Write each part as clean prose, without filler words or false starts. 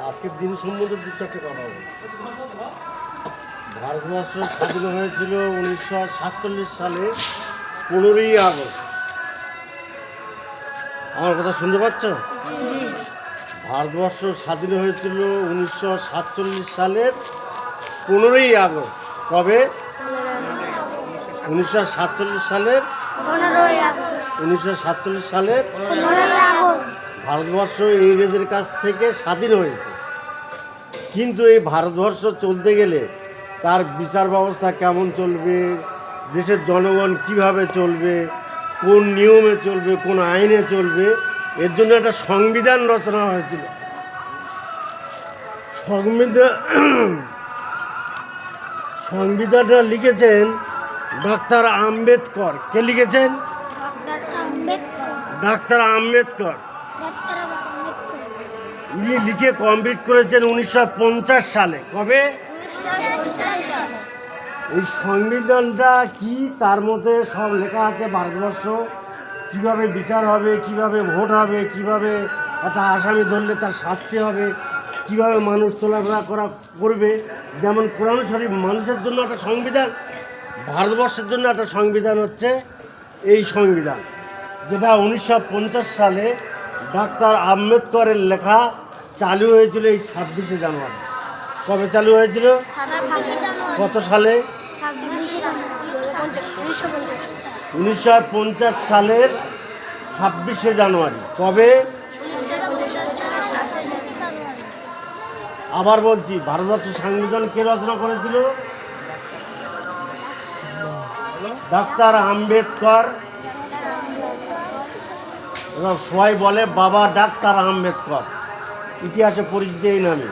আজকের দিন সম্বন্ধে দু চারটে কথা বলি। ভারতবর্ষ স্বাধীন হয়েছিল 1947 সালে 15ই আগস্ট। আমার কথা শুনতে পাচ্ছ? ভারতবর্ষ স্বাধীন হয়েছিল 1947 সালের 15ই আগস্ট। কবে? 1947 সালের 1947 সালের ভারতবর্ষ ইংরেজদের কাছ থেকে স্বাধীন হয়েছে। কিন্তু এই ভারতবর্ষ চলতে গেলে তার বিচার ব্যবস্থা কেমন চলবে, দেশের জনগণ কিভাবে চলবে, কোন নিয়মে চলবে, কোন আইনে চলবে, এর জন্য একটা সংবিধান রচনা হয়েছিল। সংবিধানটা লিখেছেন ডক্টর আম্বেদকর। কে লিখেছেন? ডাক্তার আম্বেদকর। ইনি লিখে কমপ্লিট করেছেন 1950 সালে। কবে? এই সংবিধানটা কি, তার মধ্যে সব লেখা আছে। ভারতবর্ষ কিভাবে বিচার হবে, কিভাবে ভোট হবে, কিভাবে একটা আসামি ধরলে তার শাস্তি হবে, কিভাবে মানুষ চলাফেরা করবে। যেমন কোরআন শরীফ মানুষের জন্য একটা সংবিধান, ভারতবর্ষের জন্য একটা সংবিধান হচ্ছে এই সংবিধান, যেটা 1950 সালে ডাক্তার আম্বেদকরের লেখা চালু হয়েছিল এই 26শে জানুয়ারি। কবে চালু হয়েছিল? কত সালে? 1950 সালের 26শে জানুয়ারি। কবে? আবার বলছি, ভারতবর্ষের সংবিধান কে রচনা করেছিল? ডাক্তার আম্বেদকর। সবাই বলে বাবা ডাক্তার আম্বেদকর, ইতিহাসে পরিচিত এই নামে,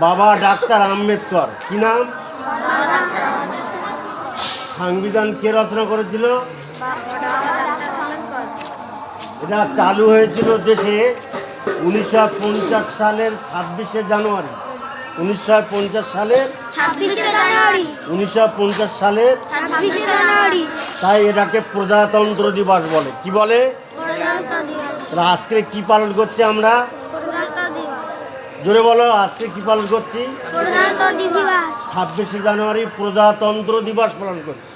বাবা ডাক্তার আম্বেদকর। কি নাম? সংবিধান কে রচনা করেছিল? এটা চালু হয়েছিল দেশে 1950 সালের 26শে জানুয়ারি। 1950 সালের 1950 সালের, তাই এটাকে প্রজাতন্ত্র দিবস বলে। কি বলে? তাহলে আজকে কি পালন করছি আমরা? জোরে বলো, আজকে কি পালন করছি? 26শে জানুয়ারি প্রজাতন্ত্র দিবস পালন করছি।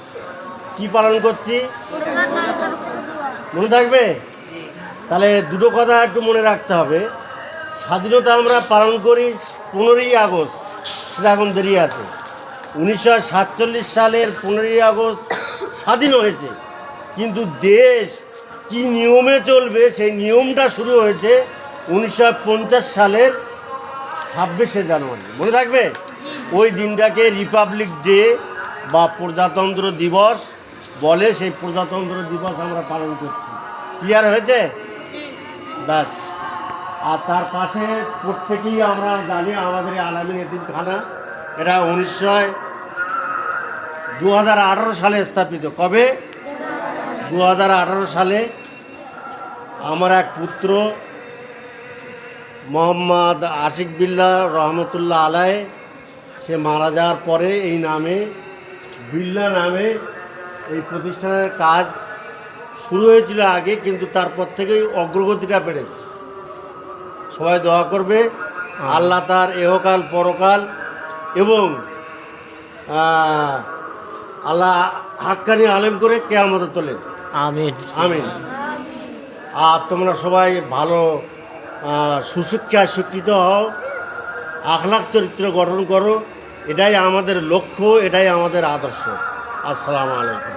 কি পালন করছি? মনে থাকবে? তাহলে দুটো কথা একটু মনে রাখতে হবে। স্বাধীনতা আমরা পালন করি 15ই আগস্ট, সেটা এখন দেরি আছে। 1947 সালের 15ই আগস্ট স্বাধীন হয়েছে, কিন্তু দেশ কি নিয়মে চলবে সেই নিয়মটা শুরু হয়েছে 1950 সালের 26শে জানুয়ারি। মনে থাকবে? ওই দিনটাকে রিপাবলিক ডে বা প্রজাতন্ত্র দিবস বলে। সেই প্রজাতন্ত্র দিবস আমরা পালন করছি। ক্লিয়ার হয়েছে? ব্যাস। আর তার পাশে প্রত্যেকেই আমরা জানি আমাদের আলামিন এতিমখানা, এটা 2018 সালে স্থাপিত। কবে? 2018 সালে আমার এক পুত্র মোহাম্মদ আশিক বিল্লাহ রহমতুল্লাহ আলায়, সে মারা যাওয়ার পরে এই নামে, বিল্লাহ নামে এই প্রতিষ্ঠানের কাজ শুরু হয়েছিল আগে, কিন্তু তারপর থেকেই অগ্রগতিটা বেড়েছে। সবাই দোয়া করবে আল্লাহ তার এহকাল পরকাল এবং আল্লাহ হাক্কানি আলেম করে কিয়ামতে তোলেন। আমিন আমিন। আর তোমরা সবাই ভালো সুশিক্ষায় শিক্ষিত হও, আখলাক চরিত্র গঠন করো, এটাই আমাদের লক্ষ্য, এটাই আমাদের আদর্শ। আসসালামু আলাইকুম।